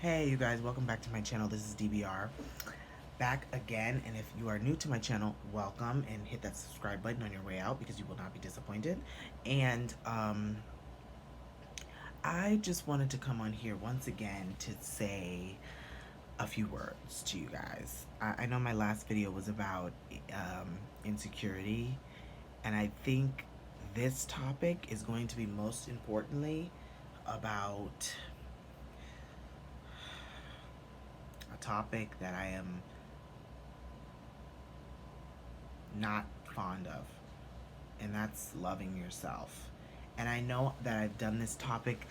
Hey you guys, welcome back to my channel. This is DBR back again, and if you are new to my channel, welcome, and hit that subscribe button on your way out because you will not be disappointed. And I just wanted to come on here once again to say a few words to you guys. I know my last video was about insecurity, and I think this topic is going to be most importantly about a topic that I am not fond of, and that's loving yourself. And I know that I've done this topic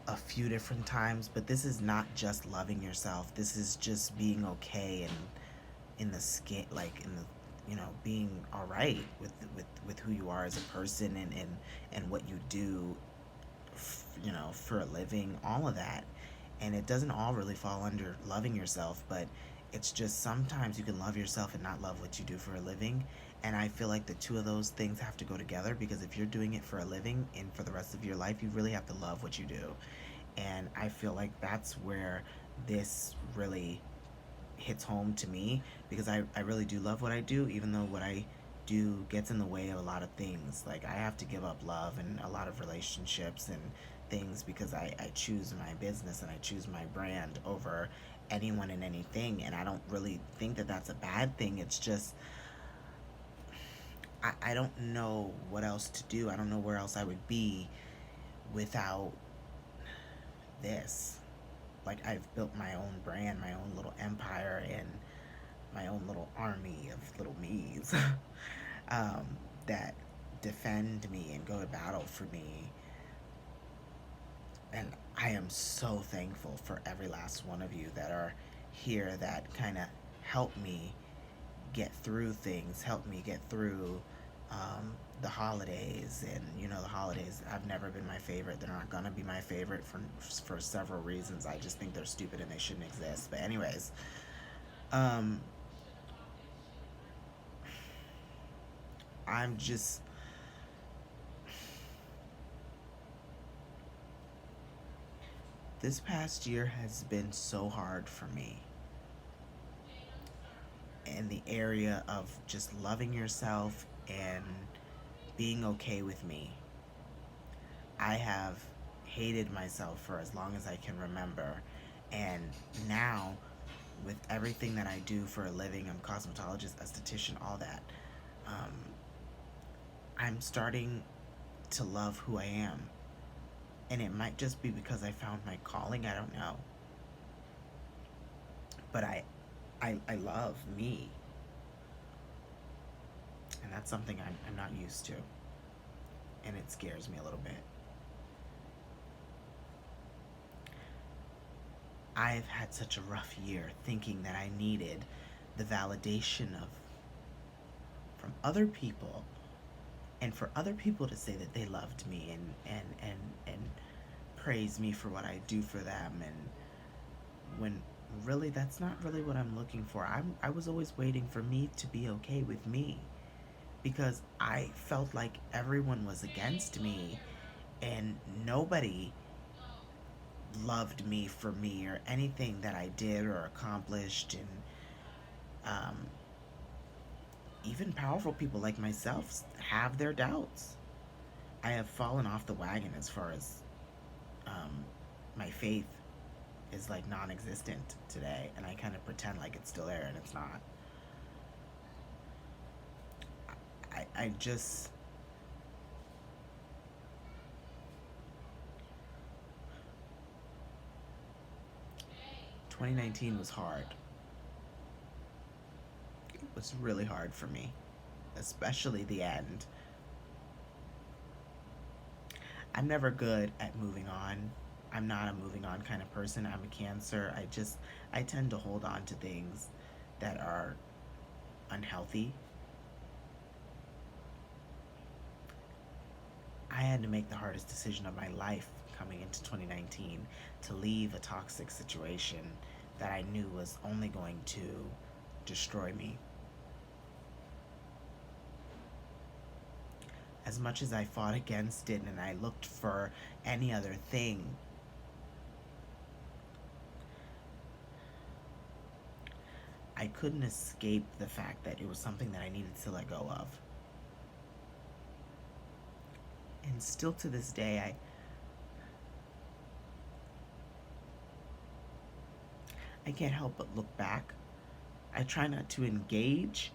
a few different times, but this is not just loving yourself. This is just being okay and in the skin, like in the, being all right with who you are as a person, and what you do, for a living, all of that. And it doesn't all really fall under loving yourself, but it's just sometimes you can love yourself and not love what you do for a living. And I feel like the two of those things have to go together, because if you're doing it for a living and for the rest of your life, you really have to love what you do. And I feel like that's where this really hits home to me, because I really do love what I do, even though what I do gets in the way of a lot of things. Like, I have to give up love and a lot of relationships and things because I choose my business and I choose my brand over anyone and anything. And I don't really think that that's a bad thing. It's just, I don't know what else to do. I don't know where else I would be without this. Like, I've built my own brand, my own little empire, and my own little army of little me's um, that defend me and go to battle for me. And I am so thankful for every last one of you that are here that kind of help me get through things, help me get through the holidays. And the holidays have never been my favorite. They're not gonna be my favorite for several reasons. I just think they're stupid and they shouldn't exist. But anyways, um, I'm just, this past year has been so hard for me in the area of just loving yourself and being okay with me. I have hated myself for as long as I can remember. And now, with everything that I do for a living, I'm a cosmetologist, esthetician, all that, um, I'm starting to love who I am. And it might just be because I found my calling, I don't know. But I love me. And that's something I'm not used to. And it scares me a little bit. I've had such a rough year thinking that I needed the validation of from other people, and for other people to say that they loved me and praise me for what I do for them, and when really that's not really what I'm looking for. I was always waiting for me to be okay with me, because I felt like everyone was against me and nobody loved me for me or anything that I did or accomplished. And um, even powerful people like myself have their doubts. I have fallen off the wagon as far as my faith is like non-existent today, and I kind of pretend like it's still there, and it's not. I just, 2019 was hard. It was really hard for me, especially the end. I'm never good at moving on. I'm not a moving on kind of person. I'm a Cancer. I tend to hold on to things that are unhealthy. I had to make the hardest decision of my life coming into 2019, to leave a toxic situation that I knew was only going to destroy me. As much as I fought against it and I looked for any other thing, I couldn't escape the fact that it was something that I needed to let go of. And still to this day, I can't help but look back. I try not to engage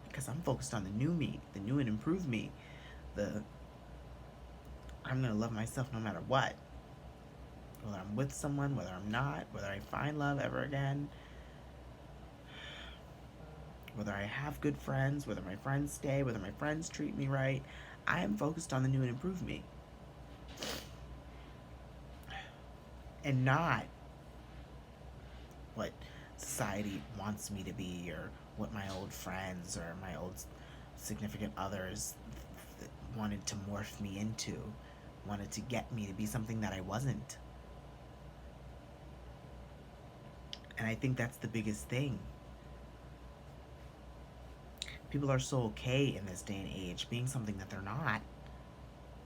because I'm focused on the new me, the new and improved me. The I'm gonna love myself no matter what. Whether I'm with someone, whether I'm not, whether I find love ever again, whether I have good friends, whether my friends stay, whether my friends treat me right, I am focused on the new and improved me. And not what society wants me to be, or what my old friends or my old significant others wanted to morph me into, wanted to get me to be something that I wasn't. And I think that's the biggest thing. People are so okay in this day and age being something that they're not.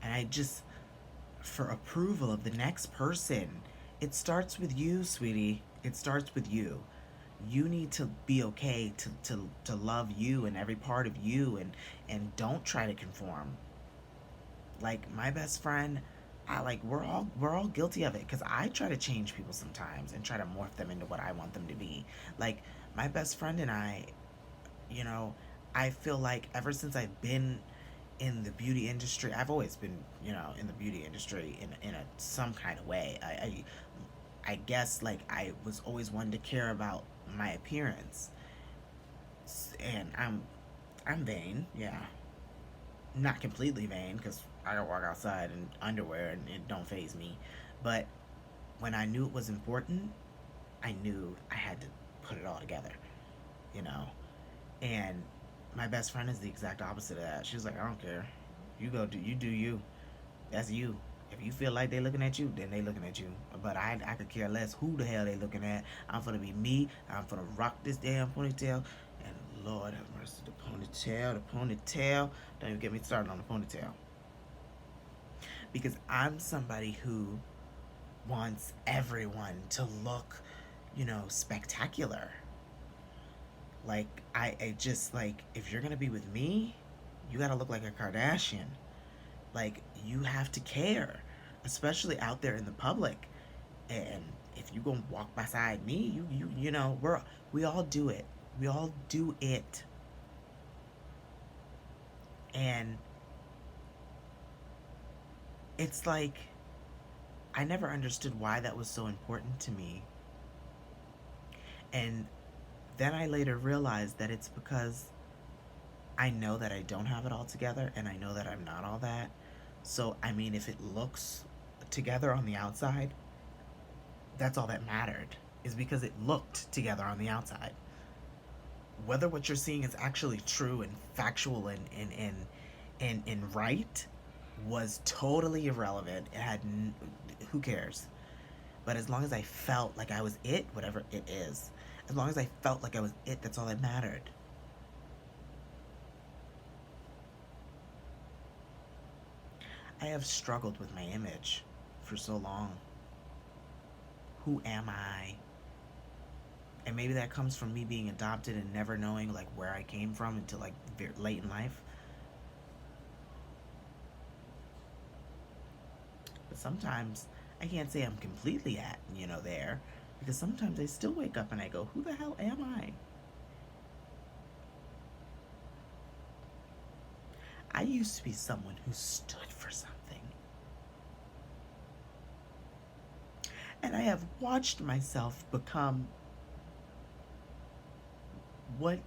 And I just, for approval of the next person, it starts with you, sweetie. It starts with you. You need to be okay to love you and every part of you, and don't try to conform. Like my best friend, I like we're all guilty of it because I try to change people sometimes and try to morph them into what I want them to be. Like my best friend and I, you know, I feel like ever since I've been in the beauty industry, I've always been, in the beauty industry in a some kind of way. I guess like I was always one to care about my appearance, and I'm vain, yeah, not completely vain because I don't walk outside in underwear and it don't phase me, but when I knew it was important, I knew I had to put it all together, you know, and my best friend is the exact opposite of that. She's like, I don't care, you do you, that's you. If you feel like they looking at you, then they looking at you. But I could care less who the hell they looking at. I'm gonna be me. I'm gonna rock this damn ponytail. And Lord have mercy, the ponytail. Don't even get me started on the ponytail. Because I'm somebody who wants everyone to look, spectacular. Like I just like, if you're gonna be with me, you gotta look like a Kardashian. Like you have to care, especially out there in the public. And if you gonna walk beside me, we all do it. We all do it. And it's like I never understood why that was so important to me. And then I later realized that it's because I know that I don't have it all together, and I know that I'm not all that. So, I mean, if it looks together on the outside, that's all that mattered, is because it looked together on the outside. Whether what you're seeing is actually true and factual and right was totally irrelevant. Who cares? But as long as I felt like I was it, whatever it is, as long as I felt like I was it, that's all that mattered. I have struggled with my image for so long. Who am I? And maybe that comes from me being adopted and never knowing like where I came from until like very late in life. But sometimes I can't say I'm completely there, because sometimes I still wake up and I go, who the hell am I? I used to be someone who stood for something. And I have watched myself become what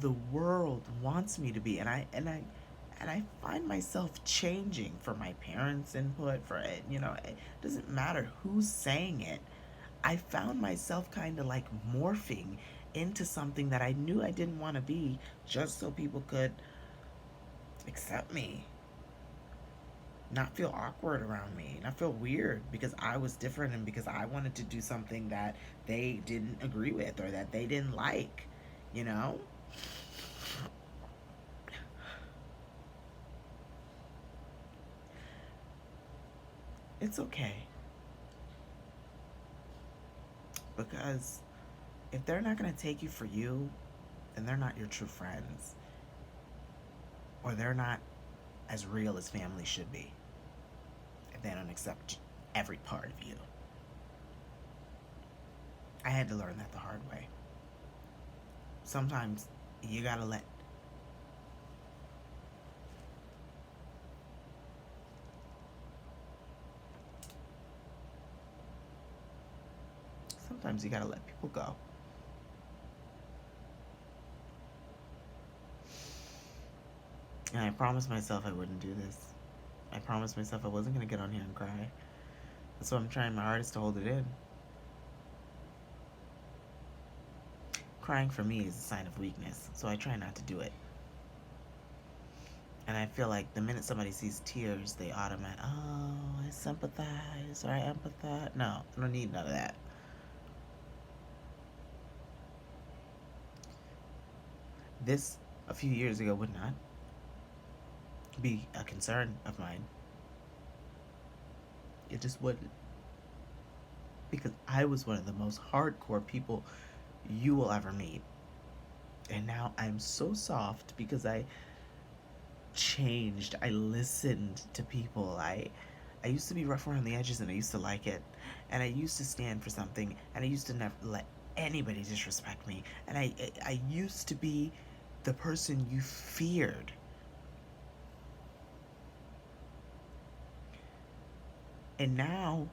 the world wants me to be, and I find myself changing for my parents' input, for it. It doesn't matter who's saying it. I found myself kind of like morphing into something that I knew I didn't want to be, just so people could accept me, not feel awkward around me, not feel weird because I was different and because I wanted to do something that they didn't agree with or that they didn't like, you know? It's okay. Because if they're not going to take you for you, then they're not your true friends. Or they're not as real as family should be. If they don't accept every part of you. I had to learn that the hard way. Sometimes you gotta let sometimes you gotta let people go. And I promised myself I wouldn't do this. I promised myself I wasn't gonna get on here and cry. So I'm trying my hardest to hold it in. Crying for me is a sign of weakness, so I try not to do it. And I feel like the minute somebody sees tears, they automatically, oh, I sympathize or I empathize. No, I don't need none of that. This, a few years ago, would not be a concern of mine. It just wouldn't. Because I was one of the most hardcore people you will ever meet. And now I'm so soft because I changed. I listened to people. I used to be rough around the edges and I used to like it. And I used to stand for something and I used to never let anybody disrespect me. And I used to be the person you feared. And now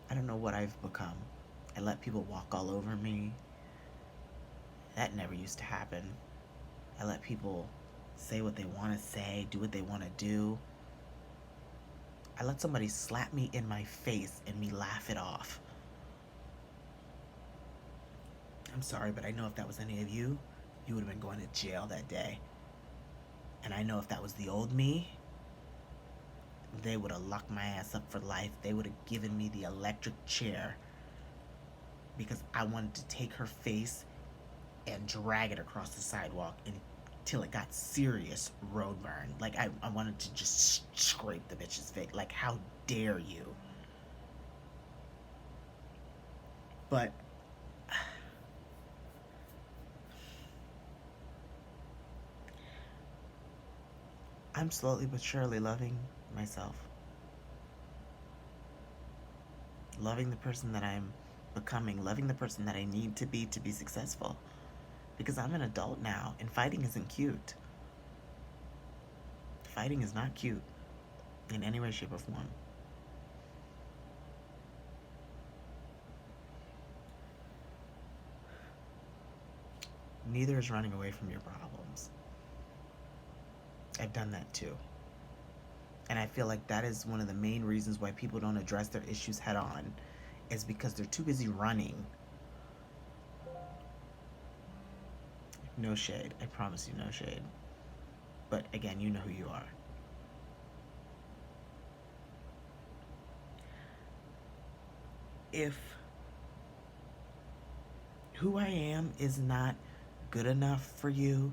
I don't know what I've become. I let people walk all over me. That never used to happen. I let people say what they want to say, do what they want to do. I let somebody slap me in my face and me laugh it off. I'm sorry, but I know if that was any of you, you would have been going to jail that day. And I know if that was the old me, they would have locked my ass up for life. They would have given me the electric chair because I wanted to take her face and drag it across the sidewalk until it got serious road burn. Like, I wanted to just scrape the bitch's face. Like, how dare you? But I'm slowly but surely loving myself. Loving the person that I'm becoming. Loving the person that I need to be successful. Because I'm an adult now, and fighting isn't cute. Fighting is not cute in any way, shape, or form. Neither is running away from your problems. I've done that too. And I feel like that is one of the main reasons why people don't address their issues head on, is because they're too busy running. No shade. I promise you, no shade. But again, you know who you are. If who I am is not good enough for you,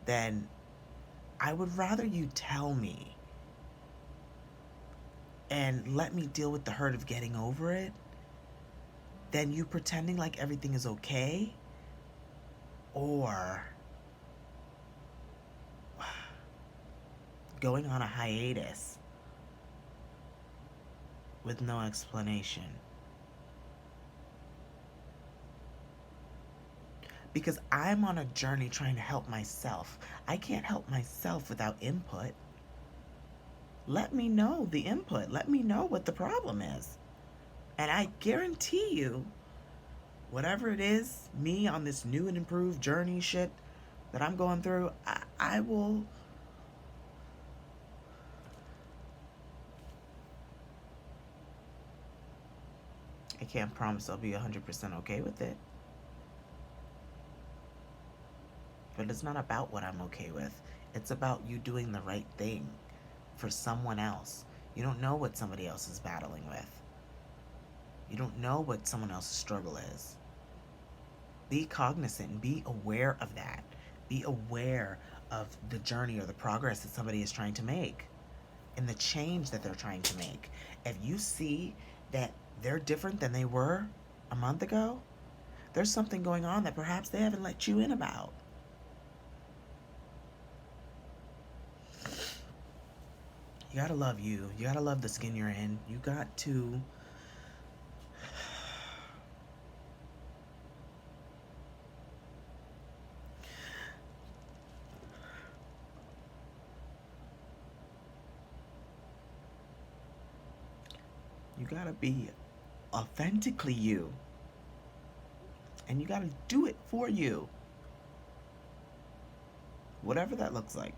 then I would rather you tell me and let me deal with the hurt of getting over it than you pretending like everything is okay or going on a hiatus with no explanation. Because I'm on a journey trying to help myself. I can't help myself without input. Let me know the input. Let me know what the problem is. And I guarantee you, whatever it is, me on this new and improved journey shit that I'm going through, I will. I can't promise I'll be 100% okay with it. But it's not about what I'm okay with. It's about you doing the right thing for someone else. You don't know what somebody else is battling with. You don't know what someone else's struggle is. Be cognizant and be aware of that. Be aware of the journey or the progress that somebody is trying to make. in the change that they're trying to make. If you see that they're different than they were a month ago, there's something going on that perhaps they haven't let you in about. You gotta love you. You gotta love the skin you're in. You got to be authentically you. And you gotta do it for you. Whatever that looks like.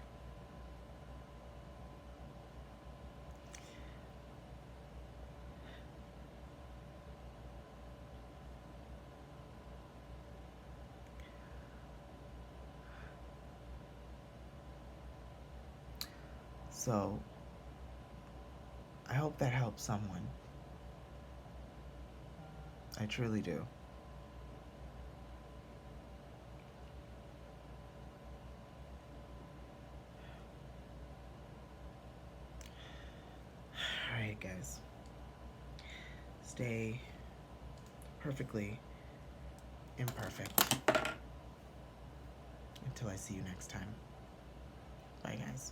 So, I hope that helps someone. I truly do. Alright, guys. Stay perfectly imperfect. Until I see you next time. Bye, guys.